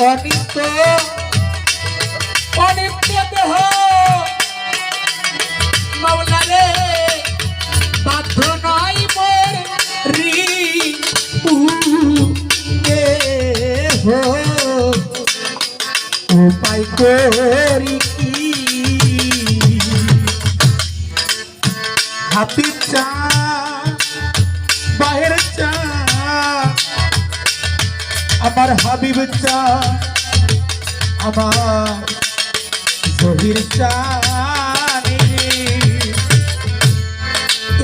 অনিত্য অনিত্য দেহ মাওলা রে বাধ্য নয় মোর দেহ উপায় করি কি হাতি চা বাহির চা আমার হাবিব চা আমার জহির চা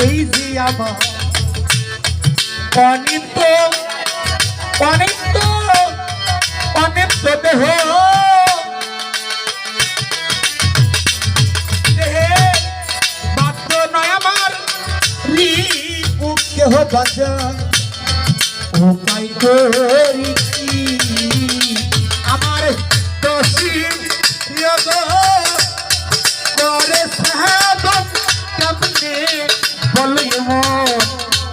এই যে আমার অনিত্য অনিত্য অনিত্য দেহ মাত্র নয় আমার কেহ বাজা উপায় করি কি আমার দোষী করে সাহাবত কেমনে বলে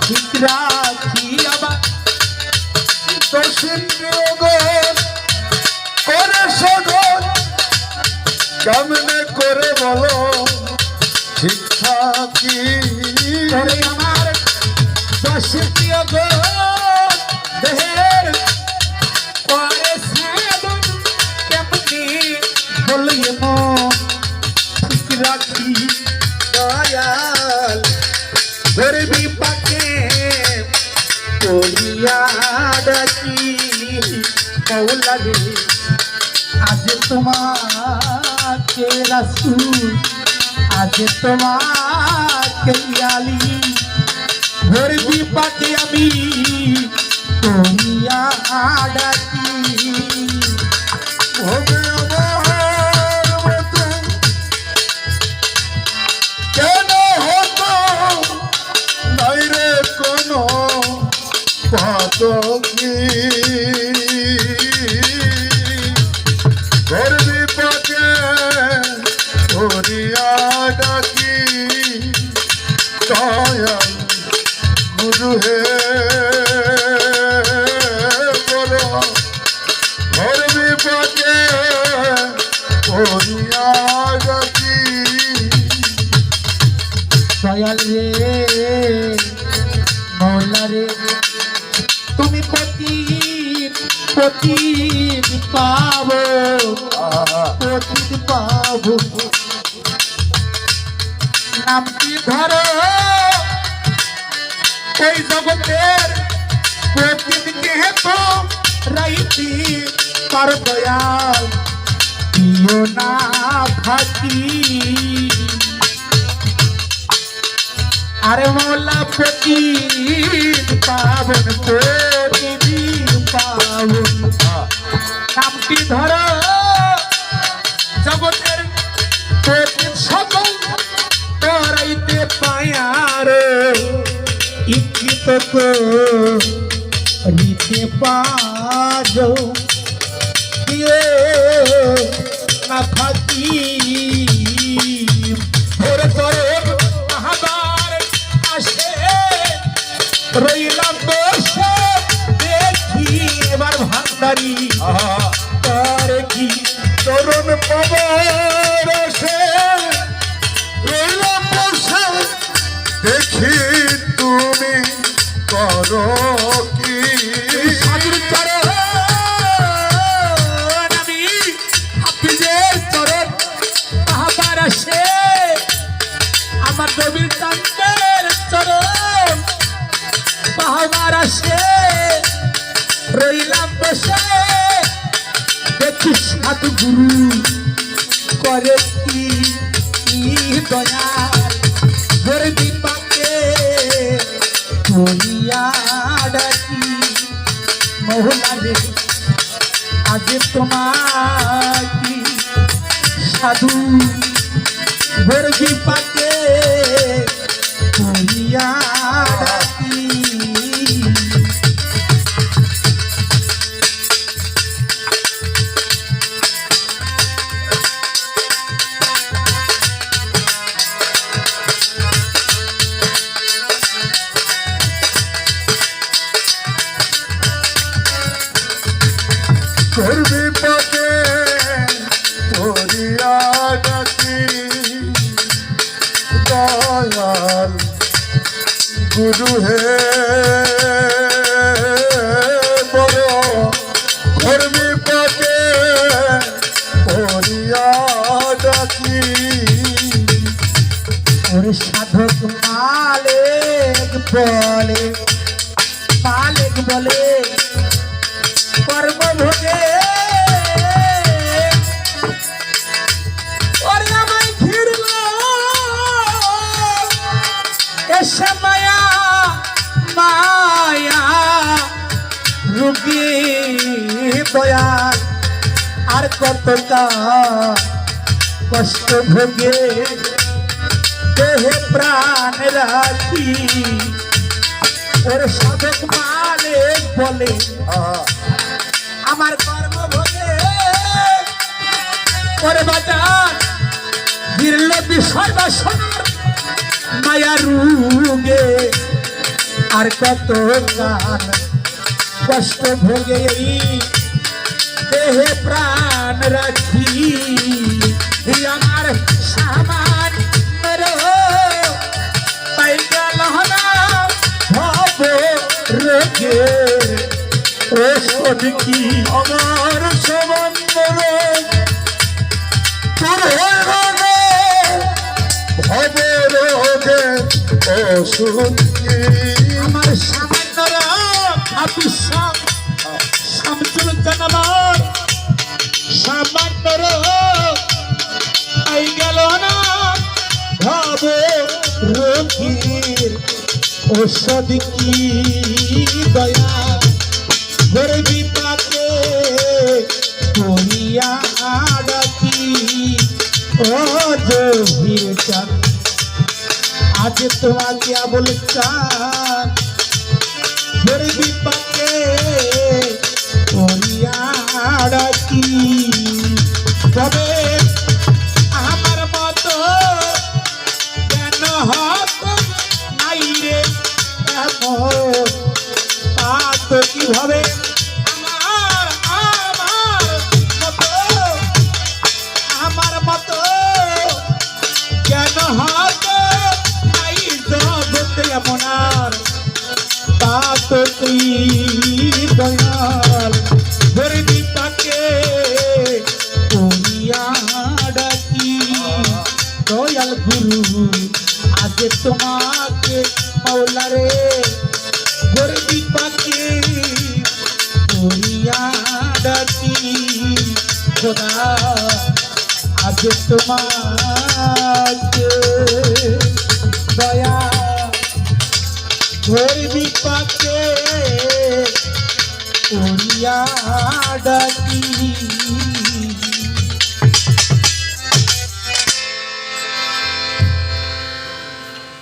ঠিক রাখি আবার দোষী করে সদর কেমনে করে বলো ঠিক থাকি আমার দোষী দেহের করে সাধন কেমনি বলিয়ে ঠিক রাখি দয়াল ধরবি পাকে করিয়া ডাকি মৌলা রে আজ তোমাকে রাসূল আজ তোমাকে আলী ধরবি পাকে আমি করিয়া ডাকি কেন হতো নাই রে কোনো পাতকি ধরবি পাকে করিয়া ডাকি দয়াল গুরু হে দয়াল রে মৌলা রে তুমি পতিত পাবো নামটি ধরো এই জগতের পতিতকে তো রাইতি তার দয়াল দিও না ফাঁকি আরে মৌলা পতিত পাবন নামটি ধর জগতের পতিত সকল করাইতে পায়ার ইচ্ছিত করিতে পাজ না ফাঁকি ভোর করে রইলাম বসে দেখি এবার ভান্ডারি তার কি তরুণ পবরসে রইলাম বসে দেখি তুমি করো কি সাধুর চরণ আমি হাফিজের চরণ আবার আসে আমার নবীর চাঁদের চরণ পাহাবার আসে রইলাম বসে দেখি সাধু গুরু করে কি দয়াল ধরবি পাকে করিয়া ডাকি মৌলা রে আজ তোমাকে সাধু ধরবি পাকে করিয়া ডাকি করবি পদে করিয়া ডাকি দয়াল গুরু হে বড় করবি পদে করিয়া ডাকি ওরে সাধক মালিক বলে কর্মভোগে ওরে আমায় ঘিরল এসে মায়া রুগী দয়াল আর কতটা কষ্ট ভোগে দেহে প্রাণ রাখি ওর সাধক মালিক বলে আমার কর্মভোগে ওরে বাজার গিরল বিষয় বাসনার মায়া রুগে আর কত গান কষ্ট ভোগে দেহে প্রাণ রাখি আমার সামান পাই গেল না ভব রোগে ওষুধ কি আমার সমান্তর ভবের রোগে ওষুধ কি আমার সামান্য শামসুল জানাবার সামান্য পাই গেল না ভব রোগীর ওষুধ কি দয়া ঘরে বিপাকে করিয়া ডাকি ও জহির চান আজ তোমাকে আবল চান ঘরে বিপাকে করিয়া ডাকি তবে আমার মতো কেন হত নাই রে এমন তো কিভাবে আমার মতো কেন হতো নাই জগতে এমন আর তা তো তুই দয়াল ধরে দীপাকে করিয়া ডাকি দয়াল গুরু আজ তোমাকে মাওলা রে গরিবী পাকে করিয়া ডাকি খোদা আজ তোমাকে দয়া গরিবী পাকে করিয়া ডাকি